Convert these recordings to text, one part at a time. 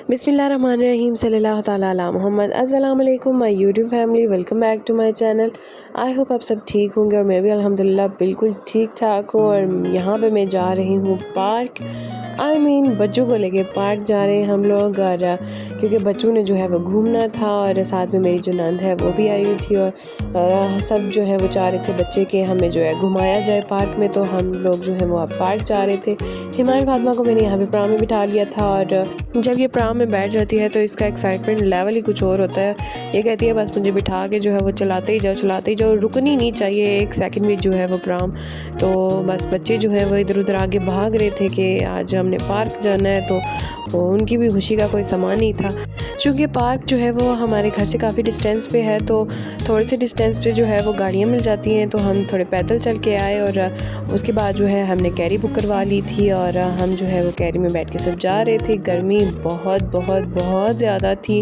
बिस्मिल्लाहिर्रहमानिर्रहीम सल्लल्लाहु ताला अला मोहम्मद। अस्सलाम वालेकुम my YouTube family, welcome back to my channel. I hope आप सब ठीक होंगे और मैं भी अल्हम्दुलिल्लाह बिल्कुल ठीक ठाक हूँ। और यहाँ पे मैं जा रही हूँ पार्क, बच्चों को लेके पार्क जा रहे हैं हम लोग। और क्योंकि बच्चों ने जो है वो घूमना था और साथ में मेरी जो नंद है वो भी आई हुई थी और सब जो है वो चाह रहे थे बच्चे के हमें जो है घुमाया जाए पार्क में। तो हम लोग जो है वो अब पार्क जा रहे थे। हिमाल फातिमा को मैंने यहाँ पे प्राम में बिठा लिया था और जब ये प्राम में बैठ जाती है तो इसका एक्साइटमेंट लेवल ही कुछ और होता है। ये कहती है बस मुझे बिठा के जो है वो चलाते ही जाओ, रुकनी नहीं चाहिए एक सेकंड भी जो है वो प्राम। तो बस बच्चे जो है वो इधर उधर आगे भाग रहे थे कि आज हमने पार्क जाना है, तो उनकी भी खुशी का कोई सामान नहीं था। चूँकि पार्क जो है वो हमारे घर से काफ़ी डिस्टेंस पे है, तो थोड़े से डिस्टेंस पे जो है वो गाड़ियाँ मिल जाती हैं। तो हम थोड़े पैदल चल के आए और उसके बाद जो है हमने कैरी बुक करवा ली थी और हम जो है वो कैरी में बैठ के सब जा रहे थे। गर्मी बहुत बहुत बहुत ज़्यादा थी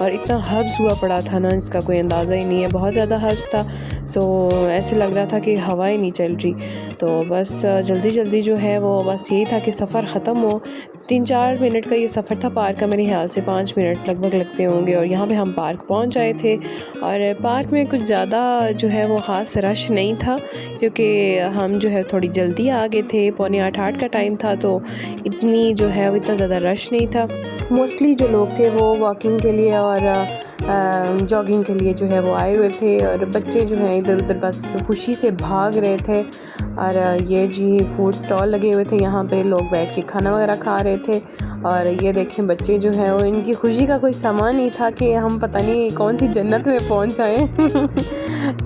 और इतना हब्स हुआ पड़ा था ना, इसका कोई अंदाज़ा ही नहीं है। बहुत ज़्यादा हब्स था, सो ऐसे लग रहा था कि हवा ही नहीं चल रही। तो बस जल्दी जल्दी जो है वो बस यही था कि सफ़र ख़त्म हो। 3-4 मिनट का ये सफ़र था पार्क का, मेरे ख्याल से 5 मिनट लगभग लगते होंगे। और यहाँ पे हम पार्क पहुँच आए थे और पार्क में कुछ ज़्यादा जो है वो ख़ास रश नहीं था, क्योंकि हम जो है थोड़ी जल्दी आ गए थे। 7:45 का टाइम था, तो इतनी जो है वो इतना ज़्यादा रश नहीं था। मोस्टली जो लोग थे वो वॉकिंग के लिए और जॉगिंग के लिए जो है वो आए हुए थे और बच्चे जो हैं इधर उधर बस खुशी से भाग रहे थे। और ये जी फूड स्टॉल लगे हुए थे, यहाँ पे लोग बैठ के खाना वगैरह खा रहे थे। और ये देखें बच्चे जो हैं वो इनकी खुशी का कोई सामान नहीं था कि हम पता नहीं कौन सी जन्नत में पहुँच आए।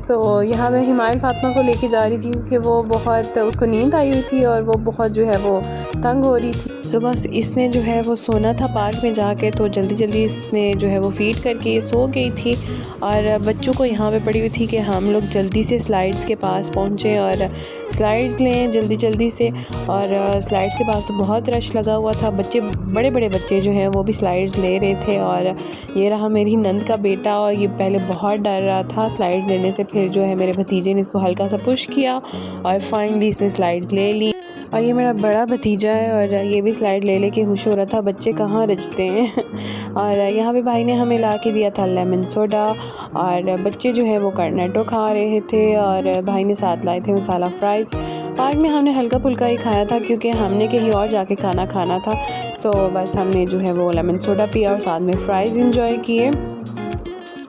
सो यहाँ मैं हिमायल फातिमा को लेके जा रही थी क्योंकि वो बहुत उसको नींद आई हुई थी और वो बहुत जो है वो तंग हो रही थी। सो बस इसने जो है वो सोना था पार्क में जाके, तो जल्दी जल्दी इसने जो है वो फीड करके ये सो गई थी। और बच्चों को यहाँ पे पड़ी हुई थी कि हम लोग जल्दी से स्लाइड्स के पास पहुँचे और स्लाइड्स लें जल्दी जल्दी से। और स्लाइड्स के पास तो बहुत रश लगा हुआ था, बच्चे बड़े बड़े बच्चे जो हैं वो भी स्लाइड्स ले रहे थे। और ये रहा मेरी नंद का बेटा, और ये पहले बहुत डर रहा था स्लाइड्स लेने से। फिर जो है मेरे भतीजे ने इसको हल्का सा पुश किया और फाइनली इसने स्लाइड्स ले ली। और ये मेरा बड़ा भतीजा है और ये भी स्लाइड ले लेके खुश हो रहा था। बच्चे कहाँ रचते हैं। और यहाँ पे भाई ने हमें ला के दिया था लेमन सोडा और बच्चे जो है वो कर्नेटो खा रहे थे और भाई ने साथ लाए थे मसाला फ्राइज़। पार्क में हमने हल्का फुल्का ही खाया था क्योंकि हमने कहीं और जाके खाना खाना था। सो बस हमने जो है वो लेमन सोडा पिया और साथ में फ्राइज़ इंजॉय किए।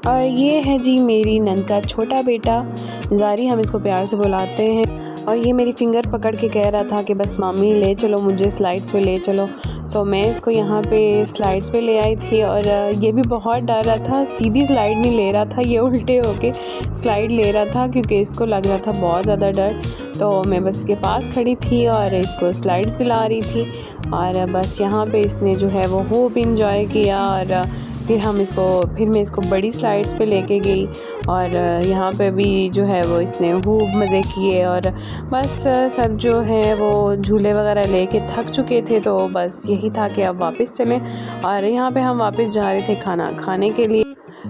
और ये है जी मेरी नंद का छोटा बेटा ज़ारी, हम इसको प्यार से बुलाते हैं। और ये मेरी फिंगर पकड़ के कह रहा था कि बस मामी ले चलो मुझे स्लाइड्स पे ले चलो। सो मैं इसको यहाँ पे स्लाइड्स पे ले आई थी और ये भी बहुत डर रहा था, सीधी स्लाइड नहीं ले रहा था, ये उल्टे होके स्लाइड ले रहा था क्योंकि इसको लग रहा था बहुत ज़्यादा डर। तो मैं बस इसके पास खड़ी थी और इसको स्लाइड्स दिला रही थी और बस यहाँ पे इसने जो है वो खूब इंजॉय किया। और फिर मैं इसको बड़ी स्लाइड्स पे लेके गई और यहाँ पे भी जो है वो इसने खूब मज़े किए। और बस सब जो है वो झूले वगैरह लेके थक चुके थे, तो बस यही था कि अब वापस चलें। और यहाँ पे हम वापस जा रहे थे खाना खाने के लिए।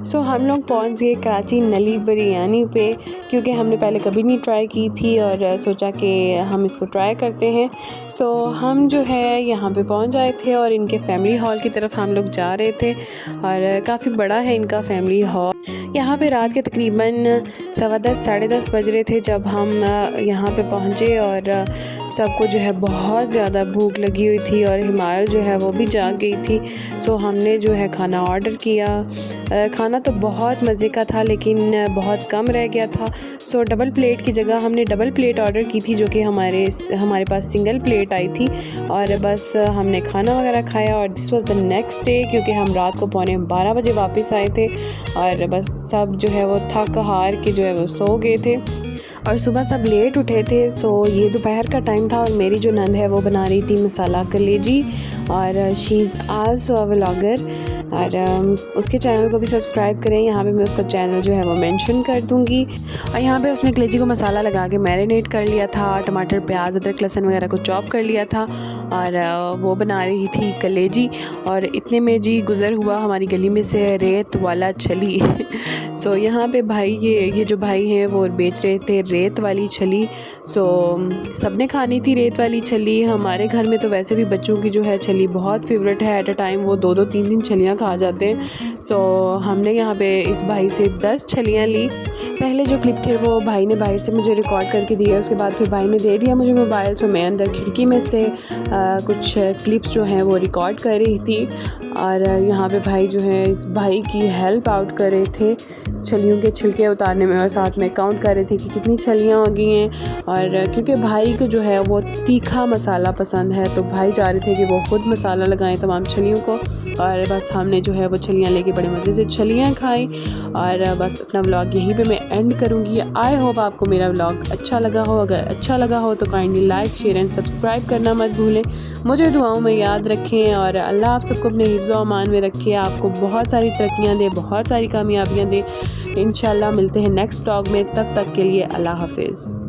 सो हम लोग पहुँच गए कराची नली बिरयानी पे, क्योंकि हमने पहले कभी नहीं ट्राई की थी और सोचा कि हम इसको ट्राई करते हैं। सो हम जो है यहाँ पे पहुँच आए थे और इनके फैमिली हॉल की तरफ हम लोग जा रहे थे और काफ़ी बड़ा है इनका फैमिली हॉल। यहाँ पे रात के तकरीबन 10:15 साढ़े 10 बज रहे थे जब हम यहाँ पे पहुँचे और सबको जो है बहुत ज़्यादा भूख लगी हुई थी और हिमायल जो है वो भी जाग गई थी। सो हमने जो है खाना ऑर्डर किया। खाना तो बहुत मज़े का था लेकिन बहुत कम रह गया था। सो डबल प्लेट की जगह हमने डबल प्लेट ऑर्डर की थी, जो कि हमारे पास सिंगल प्लेट आई थी। और बस हमने खाना वगैरह खाया और this was the next day, क्योंकि हम रात को 11:15 बजे वापस आए थे और बस सब जो है वो थक हार के जो है वो सो गए थे और सुबह सब लेट उठे थे। सो ये दोपहर का टाइम था और मेरी जो नंद है वो बना रही थी मसाला कलेजी और she is also a vlogger. और उसके चैनल को भी सब्सक्राइब करें। यहाँ पे मैं उसका चैनल जो है वो मेंशन कर दूँगी। और यहाँ पे उसने कलेजी को मसाला लगा के मैरिनेट कर लिया था, टमाटर प्याज अदरक लहसुन वगैरह को चॉप कर लिया था और वो बना रही थी कलेजी। और इतने में जी गुज़र हुआ हमारी गली में से रेत वाला छली। सो यहाँ पे भाई ये जो भाई हैं वो बेच रहे थे रेत वाली छली। सो सबने खानी थी रेत वाली छली। हमारे घर में तो वैसे भी बच्चों की जो है छली बहुत फेवरेट है। एट अ टाइम वो 2-2 3-3 छलियाँ खा जाते हैं। सो हमने यहाँ पे इस भाई से 10 छलियाँ ली। पहले जो क्लिप थे वो भाई ने बाहर से मुझे रिकॉर्ड करके दिया, उसके बाद फिर भाई ने दे दिया मुझे मोबाइल। सो मैं अंदर खिड़की में से कुछ क्लिप्स जो हैं वो रिकॉर्ड कर रही थी और यहाँ पे भाई जो है इस भाई की हेल्प आउट कर रहे थे छलियों के छिलके उतारने में और साथ में काउंट कर रहे थे कि कितनी छलियाँ हो गई हैं। और क्योंकि भाई को जो है वो तीखा मसाला पसंद है तो भाई चाह रहे थे कि वो ख़ुद मसाला लगाएं तमाम छलियों को। और बस हमने जो है वो छलियाँ लेके बड़े मज़े से छलियाँ खाई। और बस अपना व्लॉग यहीं पे मैं एंड करूँगी। आई होप आपको मेरा व्लॉग अच्छा लगा हो। अगर अच्छा लगा हो तो kindly like share and subscribe करना मत भूलें। मुझे दुआओं में याद रखें और अल्लाह आप सबको अपने हिफ्ज़ व अमान में रखे। आपको बहुत सारी तरक्कियाँ दे, बहुत सारी कामयाबियाँ दे। इंशाल्लाह मिलते हैं नेक्स्ट व्लॉग में। तब तक के लिए अल्लाह हाफिज़।